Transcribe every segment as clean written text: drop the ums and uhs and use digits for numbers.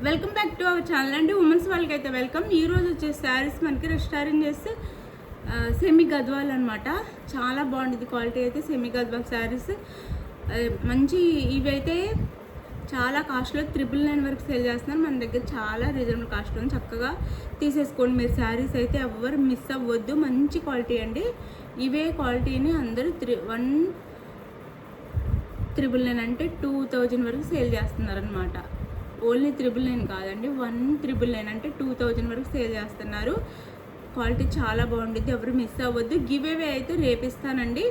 Welcome back to our channel అండి. Women's వాళ్ళకి అయితే వెల్కమ్. ఈరోజు వచ్చేసి శారీస్ మనకి రెస్టారెంట్ చేస్తే సెమీ గద్వాల్ అనమాట. చాలా బాగుంటుంది క్వాలిటీ అయితే. సెమీ గద్వాల్ శారీస్ మంచి ఇవైతే చాలా కాస్ట్లో 999 వరకు సేల్ చేస్తున్నారు. మన దగ్గర చాలా రీజనబుల్ కాస్ట్లో చక్కగా తీసేసుకోండి మీరు. శారీస్ అయితే ఎవ్వరు మిస్ అవ్వద్దు. మంచి క్వాలిటీ అండి. ఇవే క్వాలిటీని అందరూ 1,999 అంటే 2,000 వరకు సేల్ చేస్తున్నారనమాట. ఓన్లీ 999 కాదండి, 1,999 అంటే 2,000 వరకు సేల్ చేస్తున్నారు. క్వాలిటీ చాలా బాగుంటుంది, ఎవరు మిస్ అవ్వద్దు. గివ్ అవే అయితే రేపిస్తానండి.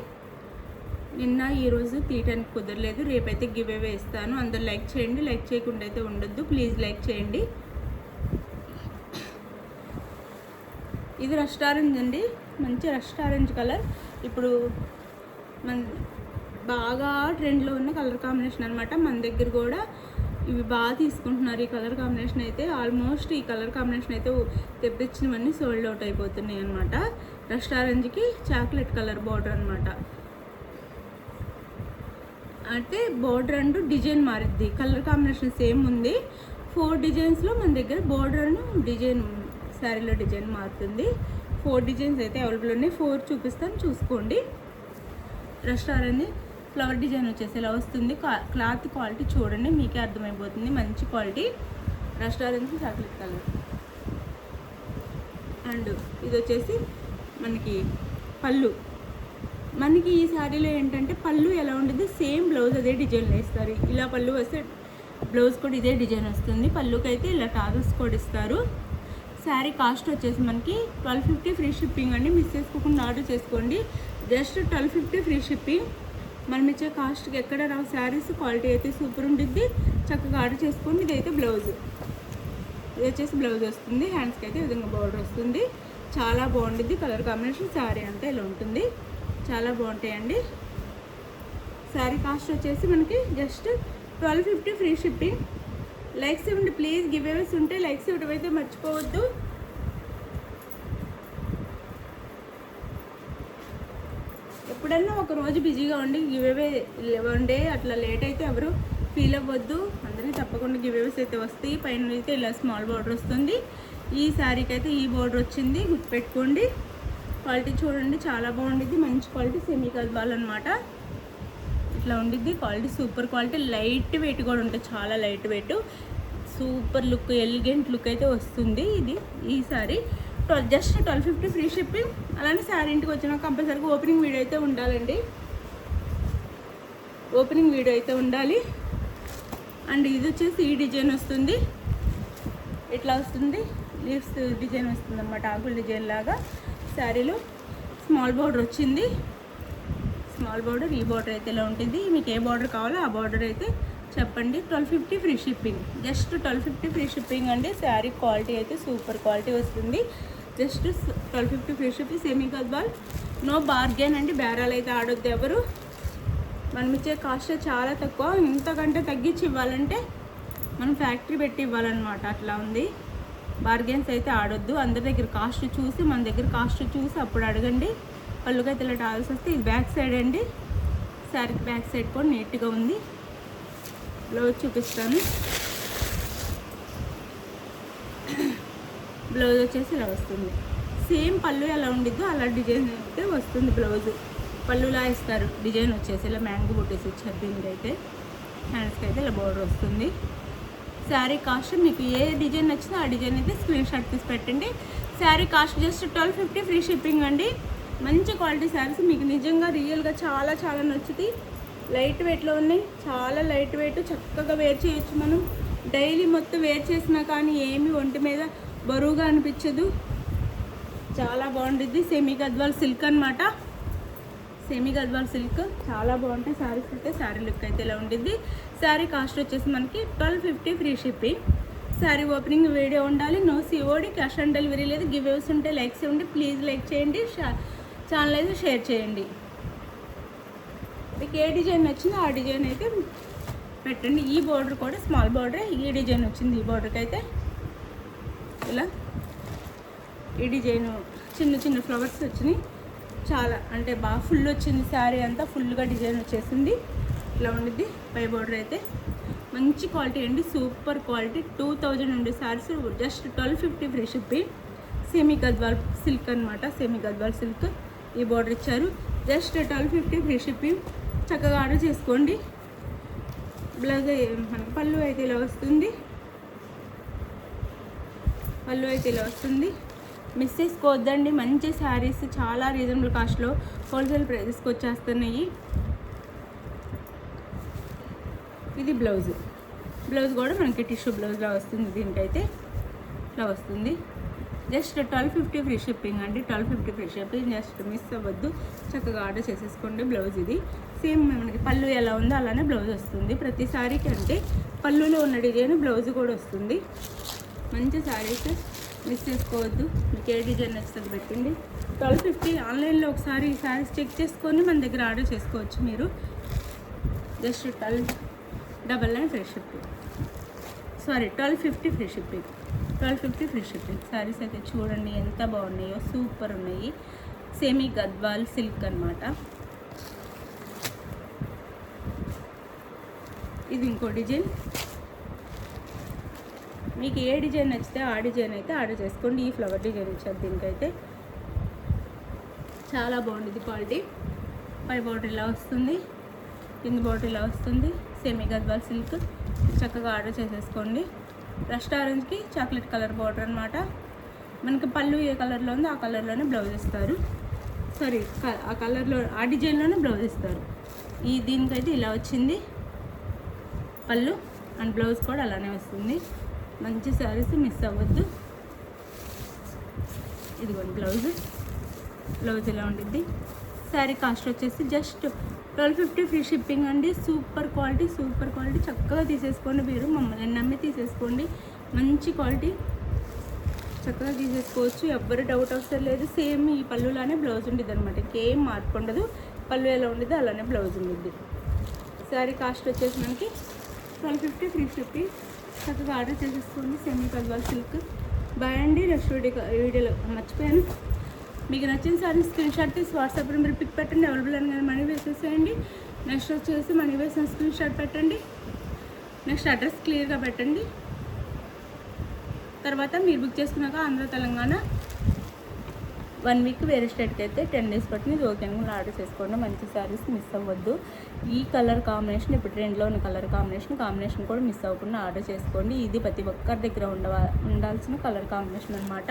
నిన్న ఈరోజు తీయటానికి కుదరలేదు, రేపైతే గివ్ అవే ఇస్తాను. అందరు లైక్ చేయండి, లైక్ చేయకుండా అయితే ఉండొద్దు, ప్లీజ్ లైక్ చేయండి. ఇది రెస్టారెంట్ అండి, మంచి రెస్టారెంట్ కలర్. ఇప్పుడు మన బాగా ట్రెండ్లో ఉన్న కలర్ కాంబినేషన్ అనమాట. మన దగ్గర కూడా ఇవి బాగా తీసుకుంటున్నారు. ఈ కలర్ కాంబినేషన్ అయితే ఆల్మోస్ట్ ఈ కలర్ కాంబినేషన్ అయితే తెప్పించినవన్నీ సోల్డ్ అవుట్ అయిపోతున్నాయి అనమాట. రెస్టారెంట్కి చాక్లెట్ కలర్ బార్డర్ అనమాట. అయితే బార్డర్ అంటూ డిజైన్ మారిద్ది, కలర్ కాంబినేషన్ సేమ్ ఉంది. 4 డిజైన్స్లో మన దగ్గర బార్డర్ డిజైన్ శారీలో డిజైన్ మారుతుంది. 4 డిజైన్స్ అయితే అవైలబుల్ ఉన్నాయి. 4 చూపిస్తాను, చూసుకోండి. రెస్టారెంట్ ఫ్లవర్ డిజైన్ వచ్చేసి ఇలా వస్తుంది. క్లాత్ క్వాలిటీ చూడండి, మీకే అర్థమైపోతుంది. మంచి quality. Restaurant chocolate colour. And ఇది వచ్చేసి మనకి పళ్ళు. మనకి ఈ శారీలో ఏంటంటే పళ్ళు ఎలా ఉంటుంది, సేమ్ బ్లౌజ్ అదే డిజైన్ వేస్తారు. ఇలా పళ్ళు వస్తే బ్లౌజ్ కూడా ఇదే డిజైన్ వస్తుంది. పళ్ళుకి అయితే ఇలా టాజల్స్ కూడా ఇస్తారు. శారీ కాస్ట్ వచ్చేసి మనకి 1250 ఫ్రీ షిప్పింగ్ అండి. మిస్ చేసుకోకుండా ఆర్డర్ చేసుకోండి. Just 1250 free shipping. మనం ఇచ్చే కాస్ట్కి ఎక్కడ రావు శారీస్. క్వాలిటీ అయితే సూపర్ ఉంటుంది. చక్కగా ఆర్డర్ చేసుకోండి. ఇదైతే బ్లౌజ్, ఇది వచ్చేసి బ్లౌజ్ వస్తుంది. హ్యాండ్స్కి అయితే ఈ విధంగా బార్డర్ వస్తుంది. చాలా బాగుంటుంది కలర్ కాంబినేషన్. శారీ అంతా ఇలా ఉంటుంది, చాలా బాగుంటాయండి. శారీ కాస్ట్ వచ్చేసి మనకి జస్ట్ 1250 ఫ్రీ షిప్పింగ్. లైక్స్ ఇవ్వండి ప్లీజ్. గివ్ అవేస్ ఉంటే లైక్స్ ఇవ్వడం అయితే మర్చిపోవద్దు. ఎప్పుడన్నా ఒక రోజు బిజీగా ఉండి గివ్ అవే 11 డే అట్లా లేట్ అయితే ఎవరు ఫీల్ అవ్వద్దు. అందరికీ తప్పకుండా గివ్ అవేస్ అయితే వస్తాయి. పైన అయితే ఇలా స్మాల్ బార్డర్ వస్తుంది. ఈ శారీకి అయితే ఈ బార్డర్ వచ్చింది, గుర్తుపెట్టుకోండి. క్వాలిటీ చూడండి, చాలా బాగుండిద్ది. మంచి క్వాలిటీ సెమీ గద్వాల్ అనమాట. ఇట్లా ఉండిద్ది quality. Super quality. Light weight కూడా ఉంటుంది, చాలా light weight. Super look, elegant look అయితే వస్తుంది. ఇది ఈ శారీ జస్ట్ 1250 ఫ్రీ షిప్పింగ్. అలానే శారీ ఇంటికి వచ్చినా కంపల్సరీగా ఓపెనింగ్ వీడియో అయితే ఉండాలండి. ఓపెనింగ్ వీడియో అయితే ఉండాలి. అండ్ ఇది వచ్చేసి ఈ డిజైన్ వస్తుంది, ఇట్లా వస్తుంది. లీవ్స్ డిజైన్ వస్తుంది అన్నమాట, ఆకుల డిజైన్ లాగా. శారీలో స్మాల్ బార్డర్ వచ్చింది. స్మాల్ బార్డర్, ఈ బార్డర్ అయితే ఇలా ఉంటుంది. మీకు ఏ బార్డర్ కావాలో ఆ బార్డర్ అయితే చెప్పండి. 1250 free shipping. Just 1250 free shipping అండి. శారీ క్వాలిటీ అయితే సూపర్ క్వాలిటీ వస్తుంది. Just 1250 free shipping. Semi Gadwal. No bargain అండి, బేరాలు అయితే ఆడొద్దు ఎవరు. మనం ఇచ్చే కాస్ట్ చాలా తక్కువ. ఇంతకంటే తగ్గించి ఇవ్వాలంటే మనం ఫ్యాక్టరీ పెట్టి ఇవ్వాలన్నమాట. అట్లా ఉంది. బార్గెన్స్ అయితే ఆడొద్దు. అందరి దగ్గర కాస్ట్ చూసి, మన దగ్గర కాస్ట్ చూసి అప్పుడు అడగండి. పళ్ళుకైతే ఇలా టాల్స్ వస్తే ఇది బ్యాక్ సైడ్ అండి. శారీకి బ్యాక్ సైడ్ కూడా నీట్గా ఉంది. బ్లౌజ్ చూపిస్తాను. బ్లౌజ్ వచ్చేసి ఇలా వస్తుంది. సేమ్ పళ్ళు ఎలా ఉండిద్దో అలా డిజైన్ అయితే వస్తుంది. బ్లౌజ్ పళ్ళులా ఇస్తారు. డిజైన్ వచ్చేసి ఇలా మ్యాంగో బుట్టేసి ఇచ్చారు. దీనికి అయితే హ్యాండ్స్కి అయితే ఇలా బోర్డర్ వస్తుంది. శారీ కాస్ట్ మీకు ఏ డిజైన్ నచ్చిందో ఆ డిజైన్ అయితే స్క్రీన్ షాట్ తీసి పెట్టండి. Sari cost just 1250 free shipping అండి. మంచి క్వాలిటీ శారీస్ మీకు నిజంగా రియల్గా చాలా చాలా నచ్చుతాయి. లైట్ వెయిట్లో ఉన్నాయి, చాలా లైట్ వెయిట్. చక్కగా వేర్ చేయొచ్చు మనం. డైలీ మొత్తం వేర్ చేసినా కానీ ఏమి ఒంటి మీద బరువుగా అనిపించదు. చాలా బాగుంటుంది. సెమీ గద్వాల్ సిల్క్ అనమాట. సెమీ గద్వాల్ సిల్క్ చాలా బాగుంటాయి శారీస్ అయితే. శారీ లుక్ అయితే ఇలా ఉంటుంది. శారీ కాస్ట్ వచ్చేసి మనకి 1250 free shipping. Sari opening video ఉండాలి. No COD, cash on delivery లేదు. గివ్ అవేస్ ఉంటే లైక్స్ ఇవ్వండి ప్లీజ్. లైక్ చేయండి, ఛానల్ అయితే షేర్ చేయండి. మీకు ఏ డిజైన్ వచ్చిందో ఆ డిజైన్ అయితే పెట్టండి. ఈ బార్డర్ కూడా స్మాల్ బార్డరే. ఈ డిజైన్ వచ్చింది ఈ బార్డర్కి అయితే. ఇలా ఈ డిజైన్ చిన్న చిన్న ఫ్లవర్స్ వచ్చినాయి. చాలా అంటే బాగా ఫుల్ వచ్చింది. శారీ అంతా ఫుల్గా డిజైన్ వచ్చేసింది. ఇలా ఉండిద్ది. పై బార్డర్ అయితే మంచి క్వాలిటీ అండి, సూపర్ క్వాలిటీ. 2000 ఉండే saris just 1250 free shipping. Semi Gadwal silk అనమాట, సెమీ గద్వాల్ సిల్క్. ఈ బార్డర్ ఇచ్చారు, జస్ట్ 1250 ఫ్రీ షిప్పింగ్. చక్కగా ఆర్డర్ చేసుకోండి. బ్లౌజ్ మనకి పళ్ళు అయితే ఇలా వస్తుంది, పళ్ళు అయితే ఇలా వస్తుంది. మిస్ చేసుకోవద్దండి, మంచి శారీస్ చాలా రీజనబుల్ కాస్ట్లో హోల్సేల్ ప్రైజెస్కి వచ్చేస్తున్నాయి. ఇది బ్లౌజ్, బ్లౌజ్ కూడా మనకి టిష్యూ బ్లౌజ్లా వస్తుంది. దీనికైతే ఇలా వస్తుంది, జస్ట్ 1250 ఫ్రీ షిప్పింగ్ అండి, 1250 ఫ్రీ షిప్పింగ్. జస్ట్ మిస్ అవ్వద్దు, చక్కగా ఆర్డర్ చేసేసుకోండి. బ్లౌజ్ ఇది సేమ్ మనకి పళ్ళు ఎలా ఉందో అలానే బ్లౌజ్ వస్తుంది. ప్రతి శారీకి అంటే పళ్ళులో ఉన్న డిజైన్ బ్లౌజ్ కూడా వస్తుంది. మంచి శారీస్ మిస్ చేసుకోవద్దు. మీకు ఏ డిజైన్ నచ్చుతుంది పెట్టండి. 1250 ఆన్లైన్లో ఒకసారి ఈ శారీస్ చెక్ చేసుకొని మన దగ్గర ఆర్డర్ చేసుకోవచ్చు మీరు. Just 1299 free shipping, sorry 1250 free shipping, 1250 free shipping. Saris అయితే చూడండి ఎంత బాగున్నాయో, సూపర్ ఉన్నాయి. సెమీ గద్వాల్ సిల్క్ అనమాట. ఇది ఇంకో డిజైన్. మీకు ఏ డిజైన్ నచ్చితే ఆ డిజైన్ అయితే ఆర్డర్ చేసుకోండి. ఈ ఫ్లవర్ డిజైన్ ఇచ్చారు దీనికైతే, చాలా బాగుంటుంది క్వాలిటీ. పై బార్డర్ ఇలా వస్తుంది, కింద బార్డర్ ఇలా వస్తుంది. Semi Gadwal silk. చక్కగా ఆర్డర్ చేసేసుకోండి. రస్ట్ ఆరెంజ్కి చాక్లెట్ కలర్ బార్డర్ అనమాట. మనకి పళ్ళు ఏ కలర్లో ఉందో ఆ కలర్లోనే బ్లౌజ్ ఇస్తారు, సారీ ఆ కలర్లో ఆ డిజైన్లోనే బ్లౌజ్ ఇస్తారు. దీనికైతే ఇలా వచ్చింది పళ్ళు, అండ్ బ్లౌజ్ కూడా అలానే వస్తుంది. మంచి శారీస్ మిస్ అవ్వద్దు. ఇదిగోండి బ్లౌజ్, బ్లౌజ్ ఇలా ఉంటుంది. శారీ కాస్ట్ వచ్చేసి జస్ట్ 1250 ఫ్రీ షిప్పింగ్ అండి. Super quality, super quality. చక్కగా తీసేసుకోండి, మీరు మమ్మల్ని నమ్మి తీసేసుకోండి. మంచి క్వాలిటీ, చక్కగా తీసేసుకోవచ్చు, ఎవ్వరు డౌట్ అవసరం లేదు. సేమ్ ఈ పళ్ళులానే బ్లౌజ్ ఉంటుంది అనమాట, ఇంకేం మార్పు ఉండదు. పళ్ళు ఎలా ఉండదు అలానే బ్లౌజ్ ఉంటుంది. శారీ కాస్ట్ వచ్చేసి మనకి 1250 ఫ్రీ షిప్పింగ్. చక్కగా ఆర్డర్ చేసేసుకోండి. Semi Gadwal silk. బాయ్ అండి. నెక్స్ట్ వీడియోలో మర్చిపోయాను, మీకు నచ్చిన సారీ స్క్రీన్ షాట్ తీసి వాట్సాప్లో మీరు పిక్ పెట్టండి, అవైలబుల్ అని కానీ మనీ వేసేసేయండి. నెక్స్ట్ వచ్చేసి మనీ వేసిన స్క్రీన్ షాట్ పెట్టండి. నెక్స్ట్ అడ్రస్ క్లియర్గా పెట్టండి. తర్వాత మీరు బుక్ చేసుకున్నాక ఆంధ్ర తెలంగాణ 1 వీక్ వేరే స్టేట్కి అయితే 10 డేస్ పట్టింది. ఇది ఓకే కూడా ఆర్డర్ చేసుకోండి. మంచి శారీస్ మిస్ అవ్వద్దు. ఈ కలర్ కాంబినేషన్, ఇప్పుడు ట్రెండ్లో ఉన్న కలర్ కాంబినేషన్ కూడా మిస్ అవ్వకుండా ఆర్డర్ చేసుకోండి. ఇది ప్రతి ఒక్కరి దగ్గర ఉండాల్సిన కలర్ కాంబినేషన్ అనమాట.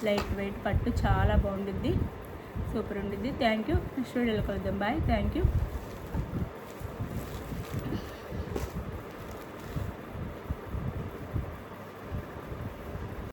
లైట్ వెయిట్ పట్టు చాలా బాగుంటుంది, సూపర్ ఉంటుంది. Thank you. నెక్స్ట్ వీడియోలో కలుద్దాం. Bye, thank you.